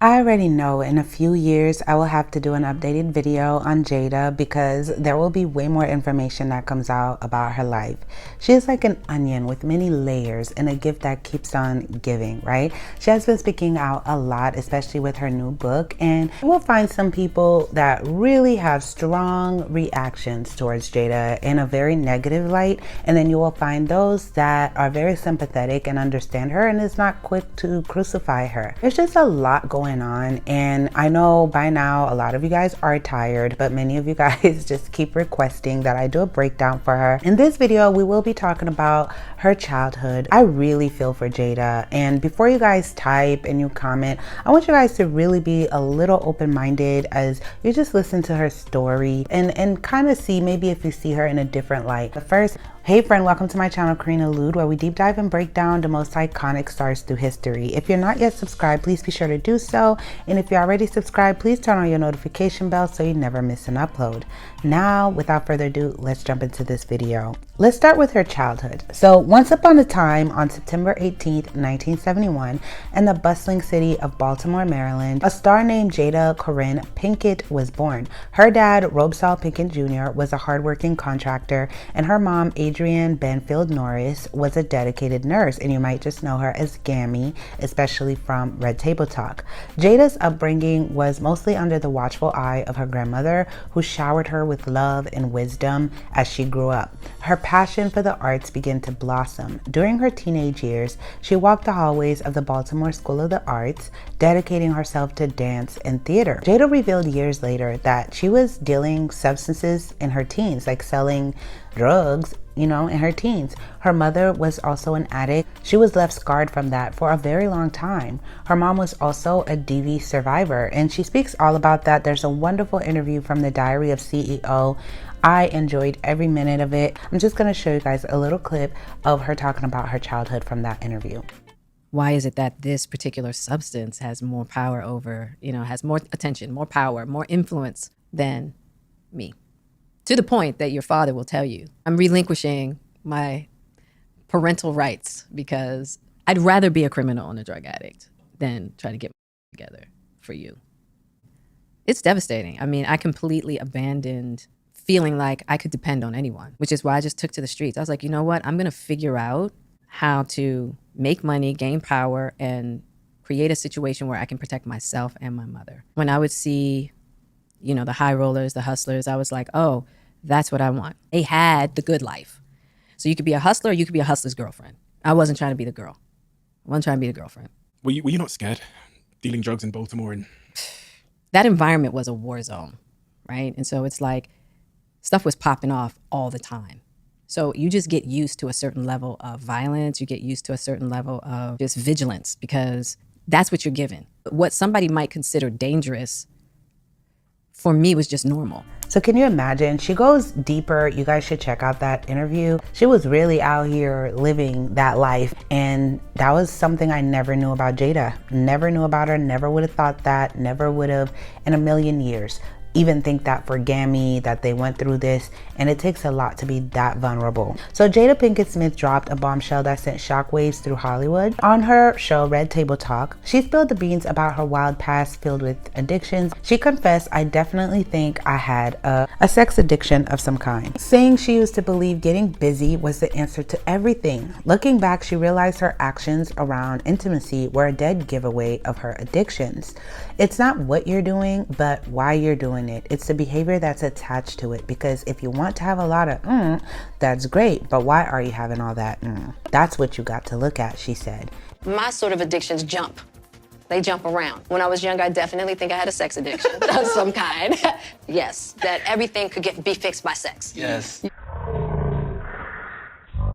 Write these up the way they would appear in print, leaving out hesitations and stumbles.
I already know in a few years I will have to do an updated video on Jada because there will be way more information that comes out about her life. She is like an onion with many layers and a gift that keeps on giving, right? She has been speaking out a lot, especially with her new book, and you will find some people that really have strong reactions towards Jada in a very negative light, and then you will find those that are very sympathetic and understand her and is not quick to crucify her. There's just a lot going on, and I know by now a lot of you guys are tired, but many of you guys just keep requesting that I do a breakdown for her. In this video we will be talking about her childhood. I really feel for Jada, and before you guys type and you comment, I want you guys to really be a little open-minded as you just listen to her story and kind of see maybe if you see her in a different light. But first, hey friend, welcome to my channel Karina Lude, where we deep dive and break down the most iconic stars through history. If you're not yet subscribed, please be sure to do so, and if you're already subscribed, please turn on your notification bell so you never miss an upload. Now, without further ado, let's jump into this video. Let's start with her childhood. So once upon a time, on September 18th, 1971, in the bustling city of Baltimore, Maryland, a star named Jada Pinkett was born. Her dad, Robesall Pinkett Jr., was a hardworking contractor, and her mom, Adrienne Banfield Norris, was a dedicated nurse, and you might just know her as Gammy, especially from Red Table Talk. Jada's upbringing was mostly under the watchful eye of her grandmother, who showered her with love and wisdom as she grew up. Her passion for the arts began to blossom. During her teenage years, she walked the hallways of the Baltimore School of the Arts, dedicating herself to dance and theater. Jada revealed years later that she was dealing substances in her teens, like selling drugs, in her teens. Her mother was also an addict. She was left scarred from that for a very long time. Her mom was also a DV survivor, and she speaks all about that. There's a wonderful interview from the Diary of CEO. I enjoyed every minute of it. I'm just going to show you guys a little clip of her talking about her childhood from that interview. Why is it that this particular substance has more power over, has more attention, more power, more influence than me? To the point that your father will tell you, I'm relinquishing my parental rights because I'd rather be a criminal and a drug addict than try to get together for you. It's devastating. I mean, I completely abandoned feeling like I could depend on anyone, which is why I just took to the streets. I was like, you know what? I'm going to figure out how to make money, gain power, and create a situation where I can protect myself and my mother. When I would see, the high rollers, the hustlers, I was like, oh, that's what I want. They had the good life. So you could be a hustler, or you could be a hustler's girlfriend. I wasn't trying to be the girl. I wasn't trying to be the girlfriend. Were you not scared dealing drugs in Baltimore? And that environment was a war zone, right? And so it's like stuff was popping off all the time. So you just get used to a certain level of violence. You get used to a certain level of just vigilance because that's what you're given. What somebody might consider dangerous, for me, was just normal. So can you imagine? She goes deeper. You guys should check out that interview. She was really out here living that life, and that was something I never knew about Jada. Never knew about her, never would have thought that, never would have in a million years even think that for Gammy, that they went through this, and it takes a lot to be that vulnerable. So Jada Pinkett Smith dropped a bombshell that sent shockwaves through Hollywood. On her show Red Table Talk, she spilled the beans about her wild past filled with addictions. She confessed, I definitely think I had a sex addiction of some kind, saying she used to believe getting busy was the answer to everything. Looking back, she realized her actions around intimacy were a dead giveaway of her addictions. It's not what you're doing, but why you're doing it. It's the behavior that's attached to it, because if you want to have a lot of that's great, but why are you having all that That's what you got to look at, she said. My sort of addictions jump. They jump around. When I was young, I definitely think I had a sex addiction of some kind. Yes, that everything could be fixed by sex. yes.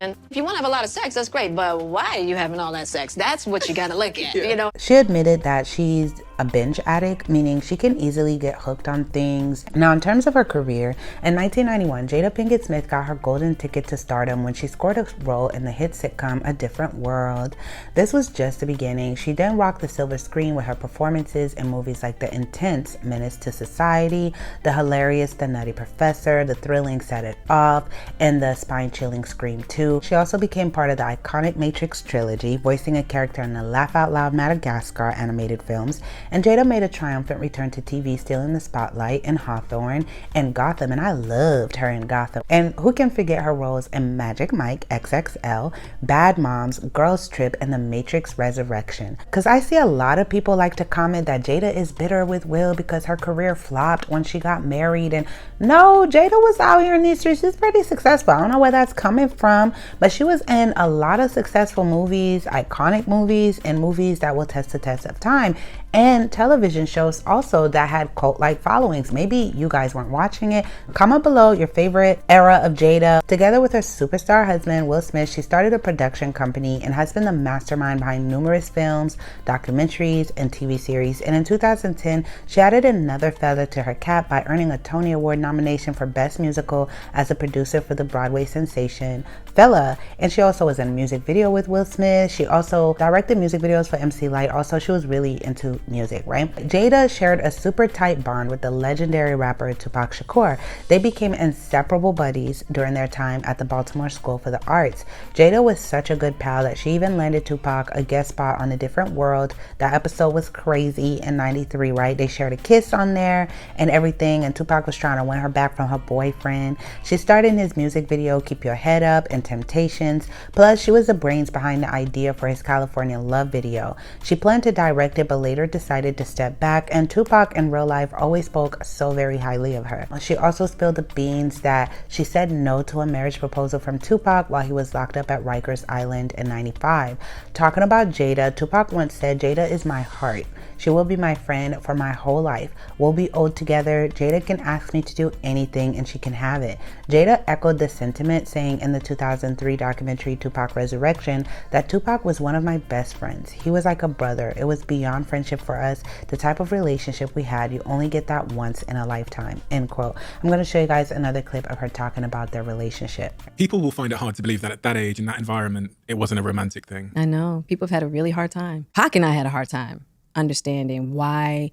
And if you want to have a lot of sex, that's great, but why are you having all that sex? That's what you got to look at, She admitted that she's a binge addict, meaning she can easily get hooked on things. Now, in terms of her career, in 1991, Jada Pinkett Smith got her golden ticket to stardom when she scored a role in the hit sitcom A Different World. This was just the beginning. She then rocked the silver screen with her performances in movies like the intense Menace to Society, the hilarious The Nutty Professor, the thrilling Set It Off, and the spine-chilling Scream 2. She also became part of the iconic Matrix trilogy, voicing a character in the Laugh Out Loud Madagascar animated films, And Jada made a triumphant return to TV, stealing the spotlight in Hawthorne and Gotham, and I loved her in Gotham. And who can forget her roles in Magic Mike XXL, Bad Moms, Girls Trip, and The Matrix Resurrection? Because I see a lot of people like to comment that Jada is bitter with Will because her career flopped when she got married. And no, Jada was out here in these streets. She's pretty successful. I don't know where that's coming from, but she was in a lot of successful movies, iconic movies, and movies that will test the test of time, and television shows also that had cult-like followings. Maybe you guys weren't watching it. Comment below your favorite era of Jada. Together with her superstar husband, Will Smith, she started a production company and has been the mastermind behind numerous films, documentaries, and TV series. And in 2010, she added another feather to her cap by earning a Tony Award nomination for Best Musical as a producer for the Broadway sensation Fela. And she also was in a music video with Will Smith. She also directed music videos for MC Lyte. Also, she was really into music, right? Jada shared a super tight bond with the legendary rapper Tupac Shakur. They became inseparable buddies during their time at the Baltimore School for the Arts. Jada was such a good pal that she even landed Tupac a guest spot on A Different World. That episode was crazy in '93, right? They shared a kiss on there and everything, and Tupac was trying to win her back from her boyfriend. She starred in his music video Keep Your Head Up and Temptations. Plus, she was the brains behind the idea for his California Love video. She planned to direct it, but later decided to step back, and Tupac in real life always spoke so very highly of her. She also spilled the beans that she said no to a marriage proposal from Tupac while he was locked up at Rikers Island in '95. Talking about Jada, Tupac once said, "Jada is my heart. She will be my friend for my whole life. We'll be old together. Jada can ask me to do anything and she can have it." Jada echoed the sentiment, saying in the 2003 documentary Tupac Resurrection that Tupac was one of my best friends. He was like a brother. It was beyond friendship for us. The type of relationship we had, you only get that once in a lifetime, end quote. I'm going to show you guys another clip of her talking about their relationship. People will find it hard to believe that at that age, in that environment, it wasn't a romantic thing. I know. People have had a really hard time. Pac and I had a hard time understanding why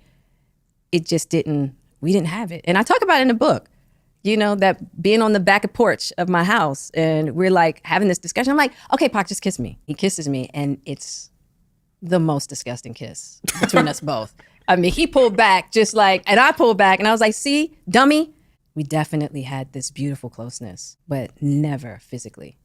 it just we didn't have it. And I talk about it in the book, you know, that being on the back porch of my house and we're like having this discussion. I'm like, okay, Pac, just kiss me. He kisses me and it's the most disgusting kiss between us both. I mean, he pulled back just like, and I pulled back and I was like, see, dummy. We definitely had this beautiful closeness, but never physically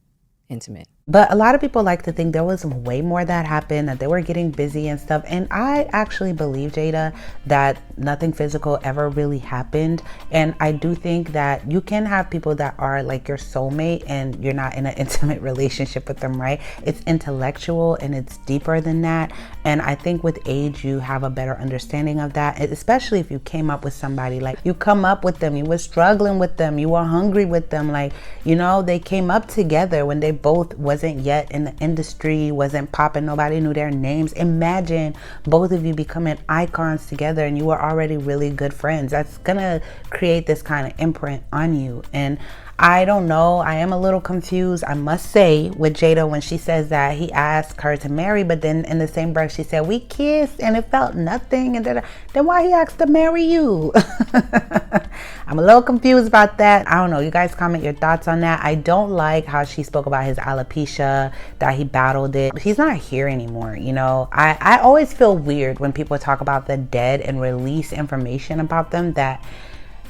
intimate. But a lot of people like to think there was way more that happened, that they were getting busy and stuff. And I actually believe, Jada, that nothing physical ever really happened. And I do think that you can have people that are like your soulmate and you're not in an intimate relationship with them, right? It's intellectual and it's deeper than that. And I think with age, you have a better understanding of that, especially if you came up with somebody, like you come up with them, you were struggling with them, you were hungry with them, like, you know, they came up together when they both wasn't yet in the industry, wasn't popping, nobody knew their names. Imagine both of you becoming icons together and you were already really good friends. That's gonna create this kind of imprint on you. And I don't know, I am a little confused, I must say, with Jada when she says that he asked her to marry, but then in the same breath she said we kissed and it felt nothing, and then why he asked to marry you? I'm a little confused about that. I don't know, you guys comment your thoughts on that. I don't like how she spoke about his alopecia, that he battled it. He's not here anymore, you know. I always feel weird when people talk about the dead and release information about them that,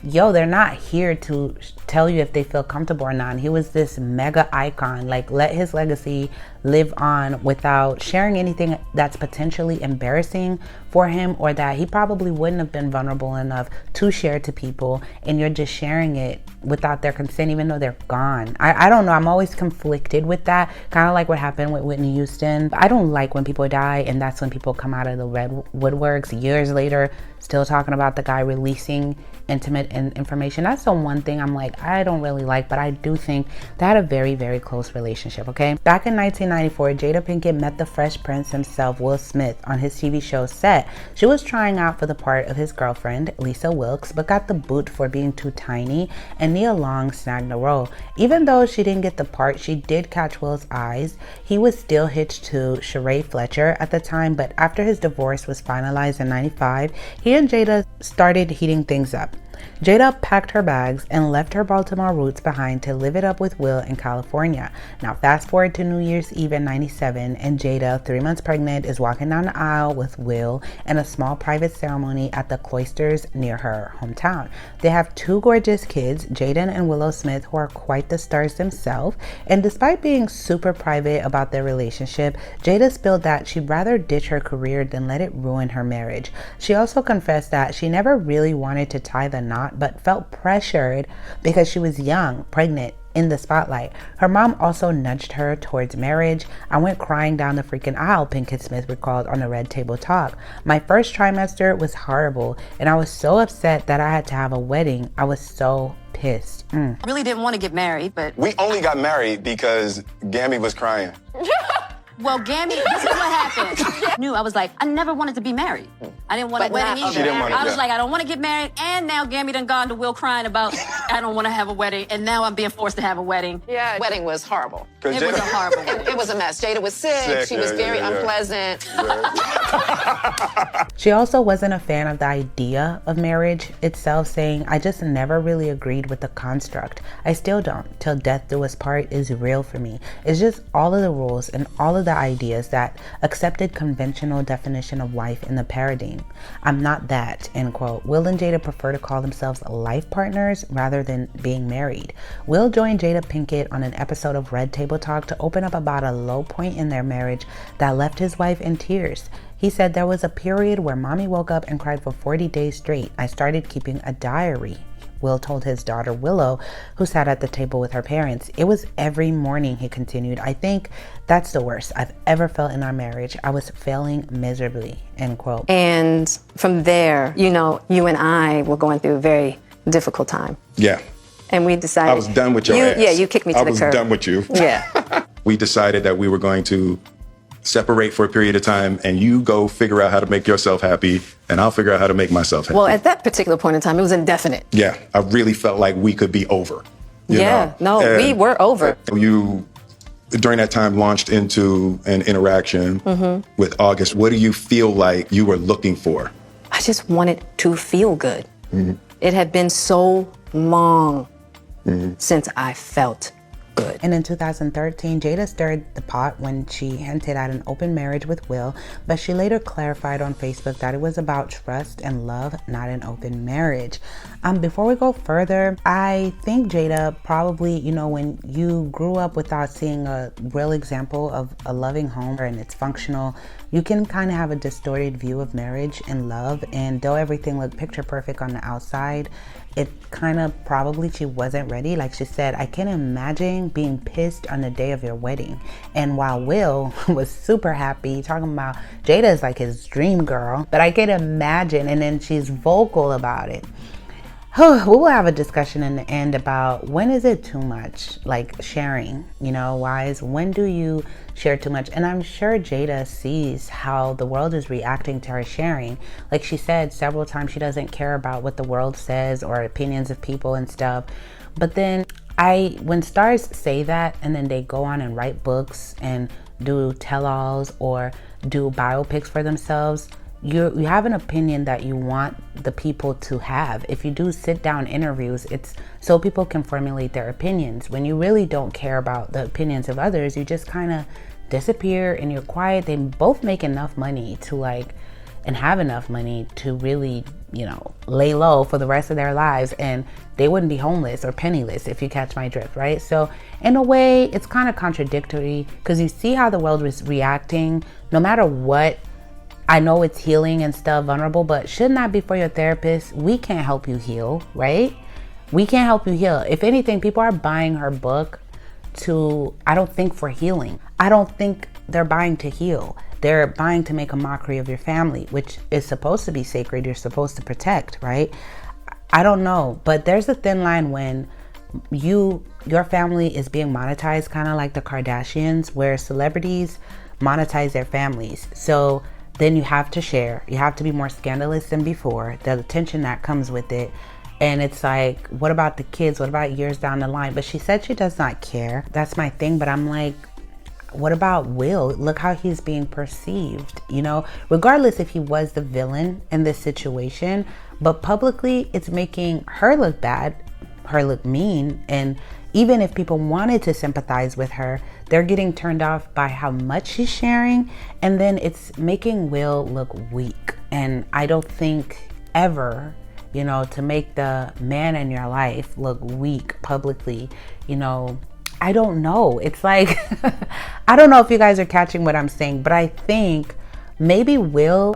yo, they're not here to tell you if they feel comfortable or not. And he was this mega icon. Like, let his legacy live on without sharing anything that's potentially embarrassing for him, or that he probably wouldn't have been vulnerable enough to share to people, and you're just sharing it without their consent even though they're gone. I don't know, I'm always conflicted with that, kind of like what happened with Whitney Houston. I don't like when people die and that's when people come out of the red woodworks years later still talking about the guy releasing intimate information. That's the one thing I'm like, I don't really like, but I do think they had a very, very close relationship, okay? Back in 1994, Jada Pinkett met the Fresh Prince himself, Will Smith, on his TV show set. She was trying out for the part of his girlfriend, Lisa Wilkes, but got the boot for being too tiny, and Nia Long snagged the role. Even though she didn't get the part, she did catch Will's eyes. He was still hitched to Sheree Fletcher at the time, but after his divorce was finalized in '95, he and Jada started heating things up. Jada packed her bags and left her Baltimore roots behind to live it up with Will in California. Now fast forward to New Year's Eve in '97, and Jada, 3 months pregnant, is walking down the aisle with Will in a small private ceremony at the Cloisters near her hometown. They have 2 gorgeous kids, Jaden and Willow Smith, who are quite the stars themselves, and despite being super private about their relationship, Jada spilled that she'd rather ditch her career than let it ruin her marriage. She also confessed that she never really wanted to tie the knot, but felt pressured because she was young, pregnant, in the spotlight. Her mom also nudged her towards marriage. "I went crying down the freaking aisle," Pinkett Smith recalled on the Red Table Talk. "My first trimester was horrible, and I was so upset that I had to have a wedding. I was so pissed." I really didn't want to get married, but... We only got married because Gammy was crying. Well, Gammy, this is what happened. I knew, I was like, I never wanted to be married. I didn't want a wedding either. She didn't want it, I was yeah. like, I don't want to get married, and now Gammy done gone to Will crying about, I don't want to have a wedding, and now I'm being forced to have a wedding. Yeah, wedding was horrible. It was a horrible wedding. It was a mess. Jada was sick. She was very unpleasant. She also wasn't a fan of the idea of marriage itself, saying, "I just never really agreed with the construct. I still don't. Till death do us part is real for me. It's just all of the rules and all of the ideas, that accepted conventional definition of life in the paradigm. I'm not that," end quote. Will and Jada prefer to call themselves life partners rather than being married. Will joined Jada Pinkett on an episode of Red Table Talk to open up about a low point in their marriage that left his wife in tears. He said, "There was a period where mommy woke up and cried for 40 days straight. I started keeping a diary." Will told his daughter Willow, who sat at the table with her parents. "It was every morning," he continued. "I think that's the worst I've ever felt in our marriage. I was failing miserably," end quote. And from there, you know, you and I were going through a very difficult time. Yeah. And we decided... I was done with your ass. Yeah, you kicked me to the curb. I was done with you. Yeah. We decided that we were going to separate for a period of time, and you go figure out how to make yourself happy, and I'll figure out how to make myself happy. Well, at that particular point in time, it was indefinite. Yeah, I really felt like we could be over. You Yeah, know? no, we were over. You, during that time, launched into an interaction with August. What do you feel like you were looking for? I just wanted to feel good. It had been so long since I felt good. And in 2013, Jada stirred the pot when she hinted at an open marriage with Will, but she later clarified on Facebook that it was about trust and love, not an open marriage. Before we go further, I think Jada probably, you know, when you grew up without seeing a real example of a loving home and it's functional, you can kind of have a distorted view of marriage and love. And though everything looked picture perfect on the outside, it kind of probably she wasn't ready. Like she said, "I can imagine being pissed on the day of your wedding." And while Will was super happy, talking about Jada is like his dream girl, but I can imagine, and then she's vocal about it. We will have a discussion in the end about when is it too much, like sharing, you know, when do you share too much? And I'm sure Jada sees how the world is reacting to her sharing. Like she said several times, she doesn't care about what the world says or opinions of people and stuff. But then when stars say that and then they go on and write books and do tell-alls or do biopics for themselves, you have an opinion that you want the people to have. If you do sit down interviews, it's so people can formulate their opinions. When you really don't care about the opinions of others, you just kind of disappear and you're quiet. They both make enough money to and have enough money to really, you know, lay low for the rest of their lives, and they wouldn't be homeless or penniless, if you catch my drift, right? So in a way, it's kind of contradictory because you see how the world was reacting no matter what. I know it's healing and stuff, vulnerable, but shouldn't that be for your therapist? We can't help you heal, right? We can't help you heal. If anything, people are buying her book I don't think for healing. I don't think they're buying to heal. They're buying to make a mockery of your family, which is supposed to be sacred. You're supposed to protect, right? I don't know, but there's a thin line when your family is being monetized, kind of like the Kardashians, where celebrities monetize their families. So then you have to share. You have to be more scandalous than before. The attention that comes with it. And it's like, what about the kids? What about years down the line? But she said she does not care. That's my thing. But I'm like, what about Will? Look how he's being perceived, you know, regardless if he was the villain in this situation. but publicly it's making her look bad, her look mean. And even if people wanted to sympathize with her, they're getting turned off by how much she's sharing. And then it's making Will look weak. And I don't think ever, you know, to make the man in your life look weak publicly, you know, I don't know. It's like, I don't know if you guys are catching what I'm saying, but I think maybe Will,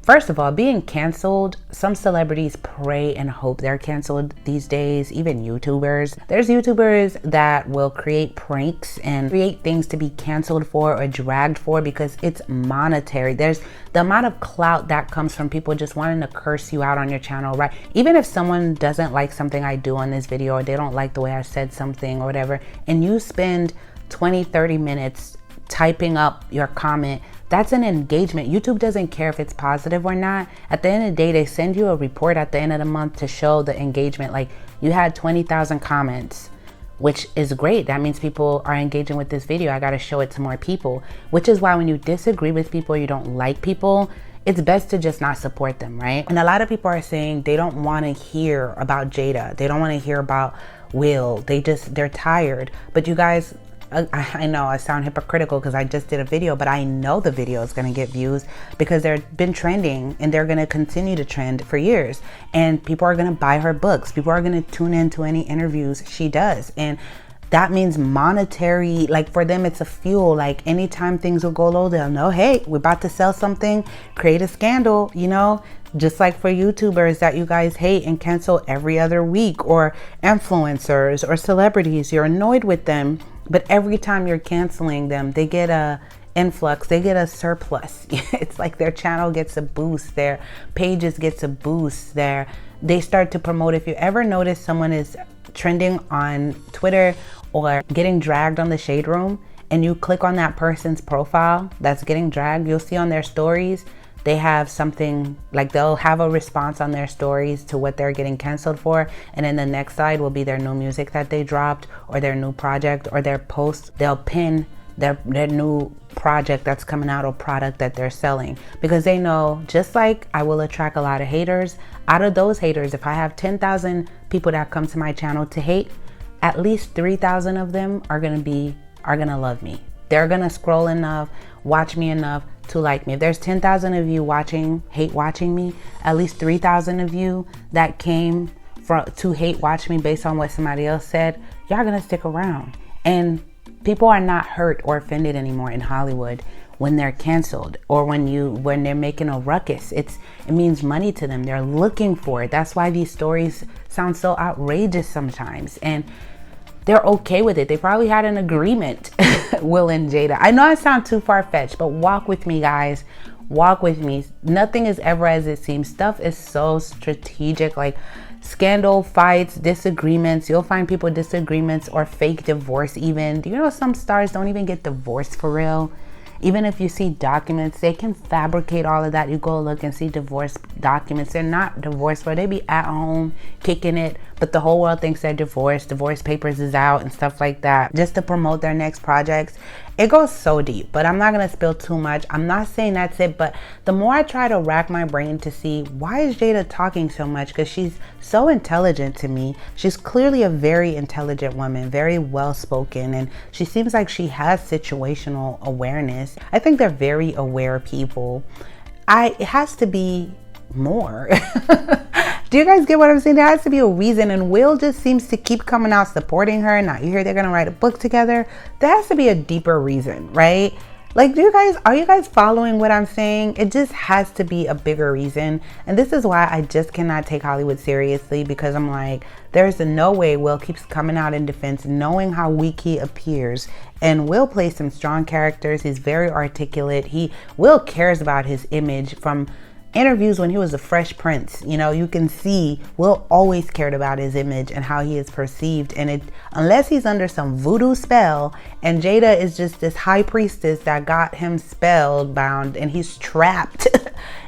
first of all, being canceled, some celebrities pray and hope they're canceled these days, even YouTubers. There's YouTubers that will create pranks and create things to be canceled for or dragged for because it's monetary. There's the amount of clout that comes from people just wanting to curse you out on your channel, right? Even if someone doesn't like something I do on this video, or they don't like the way I said something or whatever, and you spend 20, 30 minutes typing up your comment, that's an engagement. YouTube doesn't care if it's positive or not. At the end of the day, they send you a report at the end of the month to show the engagement. Like, you had 20,000 comments, which is great. That means people are engaging with this video. I got to show it to more people, which is why when you disagree with people, you don't like people, it's best to just not support them, right? And a lot of people are saying they don't want to hear about Jada. They don't want to hear about Will. They're tired. But you guys, I know I sound hypocritical because I just did a video, but I know the video is going to get views because they've been trending and they're going to continue to trend for years. And people are going to buy her books. People are going to tune into any interviews she does. And that means monetary, like for them, it's a fuel. Like anytime things will go low, they'll know, hey, we're about to sell something, create a scandal, you know? Just like for YouTubers that you guys hate and cancel every other week, or influencers or celebrities, you're annoyed with them, but every time you're canceling them, they get a influx, they get a surplus. It's like their channel gets a boost, their pages gets a boost, they start to promote. If you ever notice someone is trending on Twitter or getting dragged on the Shade Room, and you click on that person's profile that's getting dragged, you'll see on their stories, they have something, like they'll have a response on their stories to what they're getting canceled for. And then the next side will be their new music that they dropped, or their new project, or their post. They'll pin their new project that's coming out, or product that they're selling, because they know, just like I will attract a lot of haters, out of those haters, if I have 10,000 people that come to my channel to hate, at least 3,000 of them are gonna love me. They're gonna scroll enough, watch me enough to like me. If there's 10,000 of you hate watching me, at least 3,000 of you that came to hate watch me based on what somebody else said, y'all gonna stick around. And people are not hurt or offended anymore in Hollywood when they're canceled, or when they're making a ruckus. It means money to them. They're looking for it. That's why these stories sound so outrageous sometimes. And they're okay with it. They probably had an agreement, Will and Jada. I know I sound too far-fetched, but walk with me, guys. Walk with me. Nothing is ever as it seems. Stuff is so strategic, like scandal, fights, disagreements. You'll find people disagreements or fake divorce even. Do you know some stars don't even get divorced for real? Even if you see documents, they can fabricate all of that. You go look and see divorce documents. They're not divorced, but they be at home kicking it, but the whole world thinks they're divorced. Divorce papers is out and stuff like that, just to promote their next projects. It goes so deep, but I'm not gonna spill too much. I'm not saying that's it, but the more I try to rack my brain to see, why is Jada talking so much? Because she's so intelligent to me. She's clearly a very intelligent woman, very well-spoken, and she seems like she has situational awareness. I think they're very aware people. It has to be more. Do you guys get what I'm saying? There has to be a reason, and Will just seems to keep coming out supporting her. Now you hear they're gonna write a book together. There has to be a deeper reason, right? Like, are you guys following what I'm saying? It just has to be a bigger reason. And this is why I just cannot take Hollywood seriously, because I'm like, there's no way Will keeps coming out in defense, knowing how weak he appears. And Will plays some strong characters. He's very articulate. Will cares about his image. From interviews when he was a Fresh Prince, you know, you can see Will always cared about his image and how he is perceived. And unless he's under some voodoo spell, and Jada is just this high priestess that got him spellbound, and he's trapped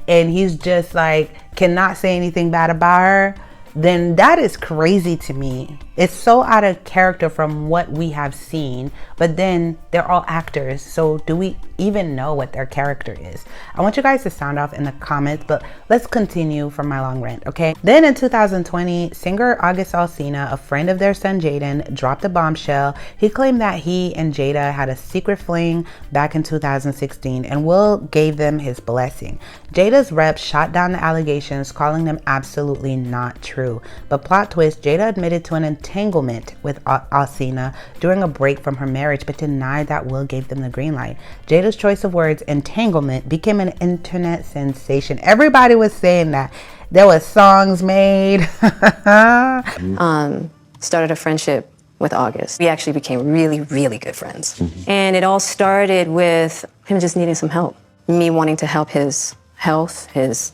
and he's just like cannot say anything bad about her, then that is crazy to me. It's so out of character from what we have seen, but then they're all actors. So do we even know what their character is? I want you guys to sound off in the comments, but let's continue from my long rant, okay? Then in 2020, singer August Alsina, a friend of their son Jaden, dropped a bombshell. He claimed that he and Jada had a secret fling back in 2016, and Will gave them his blessing. Jada's rep shot down the allegations, calling them absolutely not true. But plot twist, Jada admitted to an entanglement with Alsina during a break from her marriage, but denied that Will gave them the green light. Jada's choice of words, entanglement, became an internet sensation. Everybody was saying that. There was songs made. Started a friendship with August. We actually became really, really good friends. And it all started with him just needing some help. Me wanting to help his health, his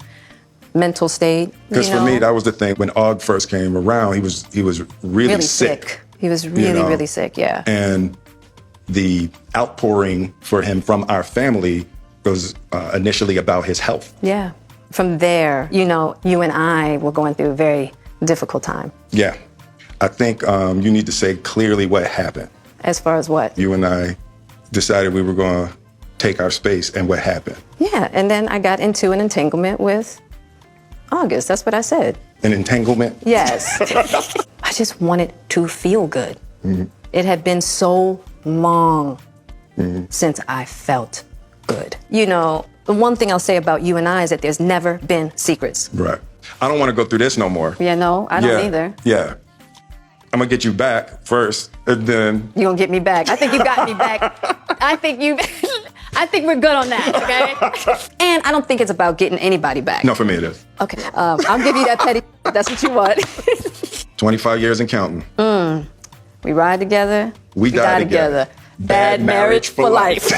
mental state. Because for me, that was the thing. When Og first came around, he was really sick. He was really, really sick, yeah. And the outpouring for him from our family was initially about his health. Yeah. From there, you and I were going through a very difficult time. Yeah. I think you need to say clearly what happened. As far as what? You and I decided we were going to take our space, and what happened? Yeah, and then I got into an entanglement with August. That's what I said. An entanglement? Yes. I just wanted to feel good. It had been so long since I felt good. The one thing I'll say about you and I is that there's never been secrets. Right. I don't want to go through this no more. Yeah, no, I don't either. Yeah. I'm going to get you back first, and then... You're going to get me back. I think you got me back. I think we're good on that, okay? And I don't think it's about getting anybody back. No, for me it is. Okay, I'll give you that petty if that's what you want. 25 years and counting. We ride together. We die together. Bad marriage for life.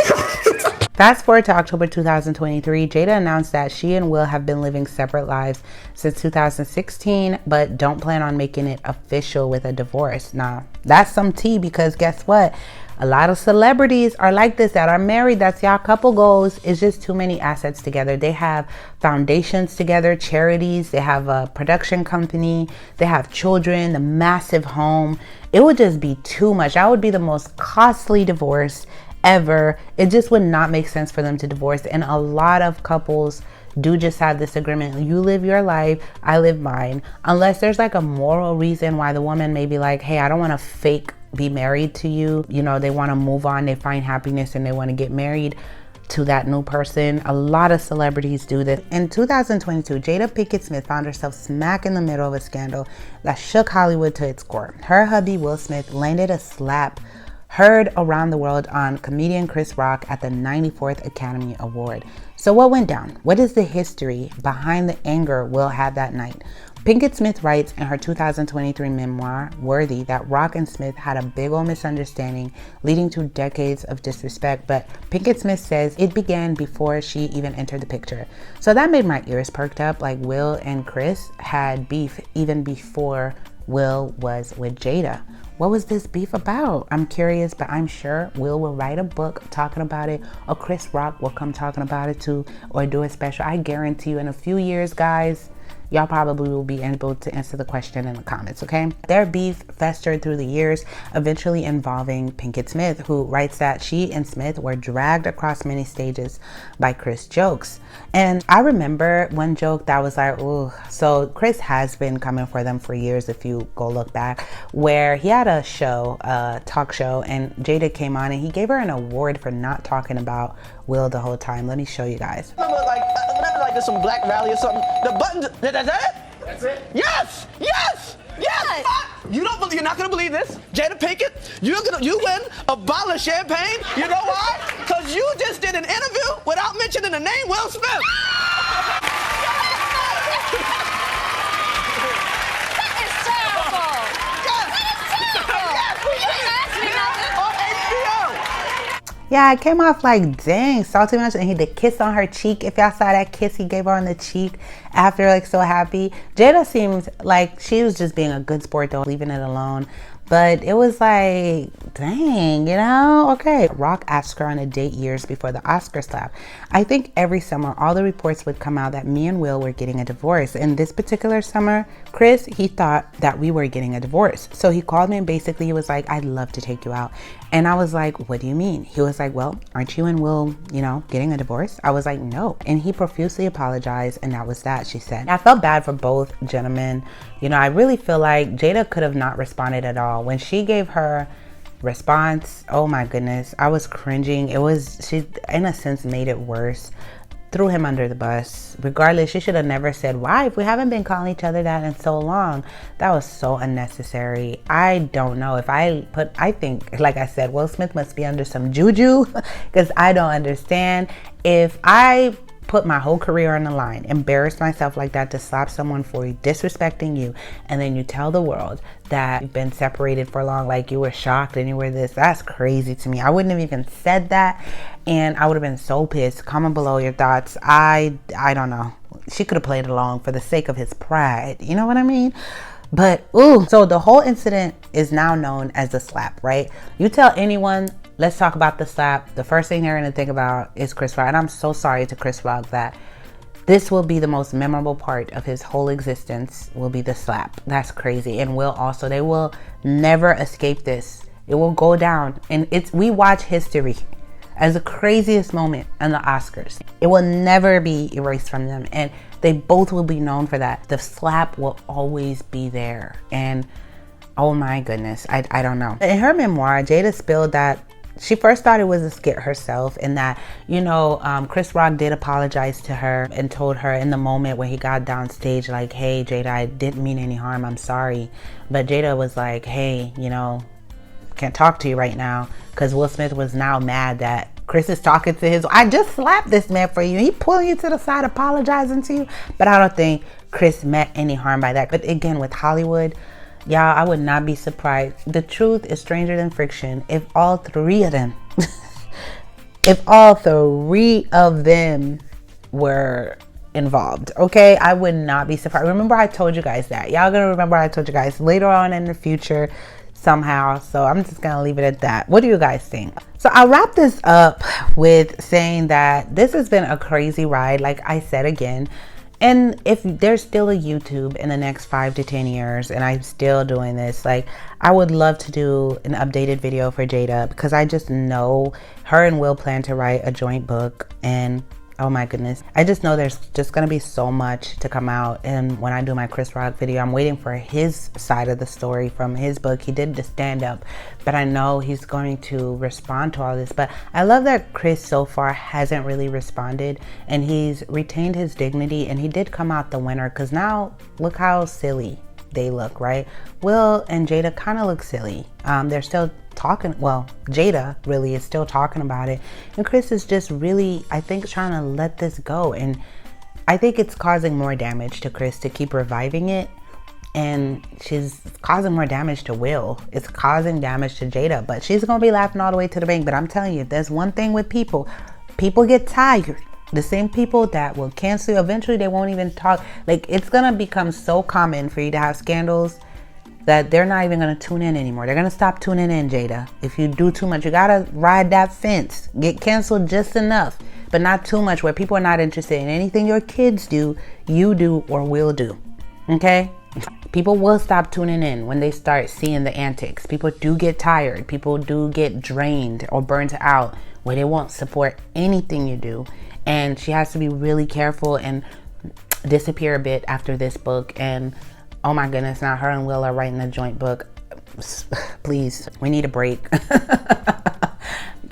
Fast forward to October 2023, Jada announced that she and Will have been living separate lives since 2016, but don't plan on making it official with a divorce. Now, that's some tea, because guess what? A lot of celebrities are like this, that are married. That's y'all couple goals. It's just too many assets together. They have foundations together, charities. They have a production company. They have children, a massive home. It would just be too much. That would be the most costly divorce ever. It just would not make sense for them to divorce. And a lot of couples do just have this agreement. You live your life, I live mine. Unless there's like a moral reason why the woman may be like, hey, I don't want to fake be married to you. They want to move on, they find happiness, and they want to get married to that new person. A lot of celebrities do this. In 2022, Jada Pinkett Smith found herself smack in the middle of a scandal that shook Hollywood to its core. Her hubby, Will Smith, landed a slap heard around the world on comedian Chris Rock at the 94th Academy Award. So what went down? What is the history behind the anger Will had that night? Pinkett Smith writes in her 2023 memoir, Worthy, that Rock and Smith had a big old misunderstanding leading to decades of disrespect, but Pinkett Smith says it began before she even entered the picture. So that made my ears perked up, like Will and Chris had beef even before Will was with Jada. What was this beef about? I'm curious, but I'm sure Will will write a book talking about it, or Chris Rock will come talking about it too, or do a special. I guarantee you in a few years, guys, y'all probably will be able to answer the question in the comments, okay? Their beef festered through the years, eventually involving Pinkett Smith, who writes that she and Smith were dragged across many stages by Chris jokes. And I remember one joke that was like, ooh, so Chris has been coming for them for years, if you go look back, where he had a show, a talk show, and Jada came on and he gave her an award for not talking about Will the whole time. Let me show you guys. Whenever there's some black rally or something, the button, that's it? That's it? Yes! Yes! Yes! You're not gonna believe this. Jada Pinkett, you win a bottle of champagne. You know why? Because you just did an interview without mentioning the name Will Smith. That is terrible. Yes! That is terrible. You didn't ask me nothing. On HBO. Yeah, it came off like, dang, salty much. And he did kiss on her cheek. If y'all saw that kiss he gave her on the cheek after, like, so happy. Jada seems like she was just being a good sport though, leaving it alone. But it was like dang, you know, okay. Rock asked her on a date years before the Oscar slap. I think every summer all the reports would come out that me and Will were getting a divorce. And this particular summer, Chris, he thought that we were getting a divorce. So he called me and basically he was like, I'd love to take you out. And I was like, what do you mean? He was like, well, aren't you and Will, you know, getting a divorce? I was like, no. And he profusely apologized, and that was that, she said. I felt bad for both gentlemen. You know, I really feel like Jada could have not responded at all. When she gave her response, oh my goodness, I was cringing. She in a sense made it worse. Threw him under the bus. Regardless, she should have never said, why? If we haven't been calling each other that in so long. That was so unnecessary. I don't know if I think, like I said, Will Smith must be under some juju because I don't understand. If I put my whole career on the line, embarrass myself like that to slap someone for disrespecting you, and then you tell the world that you've been separated for long, like you were shocked and you were this, that's crazy to me. I wouldn't have even said that, and I would have been so pissed. Comment below your thoughts. I don't know. She could have played along for the sake of his pride, you know what I mean? But ooh, so the whole incident is now known as the slap, right? You tell anyone, let's talk about the slap, the first thing they're going to think about is Chris Rock. And I'm so sorry to Chris Rock that this will be the most memorable part of his whole existence, will be the slap. That's crazy. And Will also, they will never escape this. It will go down. And we watch history as the craziest moment in the Oscars. It will never be erased from them. And they both will be known for that. The slap will always be there. And oh my goodness, I don't know. In her memoir, Jada spilled that she first thought it was a skit herself, and that, you know, Chris Rock did apologize to her and told her in the moment when he got downstage, like, hey, Jada, I didn't mean any harm, I'm sorry. But Jada was like, hey, you know, can't talk to you right now, because Will Smith was now mad that Chris is talking to his, I just slapped this man for you. He pulling you to the side, apologizing to you. But I don't think Chris meant any harm by that. But again, with Hollywood, y'all, I would not be surprised. The truth is stranger than fiction. If all three of them, were involved, okay? I would not be surprised. Remember I told you guys that. Y'all gonna remember I told you guys later on in the future somehow. So I'm just gonna leave it at that. What do you guys think? So I'll wrap this up with saying that this has been a crazy ride, like I said again. And if there's still a YouTube in the next 5 to 10 years and I'm still doing this, like, I would love to do an updated video for Jada, because I just know her and Will plan to write a joint book. And oh my goodness, I just know there's just gonna be so much to come out. And when I do my Chris Rock video, I'm waiting for his side of the story from his book. He did the stand-up, but I know he's going to respond to all this. But I love that Chris so far hasn't really responded, and he's retained his dignity, and he did come out the winner, because now look how silly they look, right? Will and Jada kind of look silly. They're still talking, well, Jada really is still talking about it, and Chris is just really, I think, trying to let this go. And I think it's causing more damage to Chris to keep reviving it, and she's causing more damage to Will. It's causing damage to Jada, but she's gonna be laughing all the way to the bank. But I'm telling you, there's one thing with people get tired. The same people that will cancel you, eventually they won't even talk. Like, it's gonna become so common for you to have scandals that they're not even gonna tune in anymore. They're gonna stop tuning in, Jada. If you do too much, you gotta ride that fence. Get canceled just enough, but not too much where people are not interested in anything your kids do, you do, or will do, okay? People will stop tuning in when they start seeing the antics. People do get tired. People do get drained or burnt out where they won't support anything you do. And she has to be really careful and disappear a bit after this book. And oh my goodness, now her and Will are writing a joint book. Please, we need a break.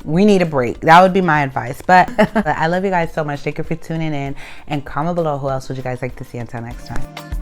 We need a break. That would be my advice. But I love you guys so much. Thank you for tuning in, and comment below who else would you guys like to see. Until next time.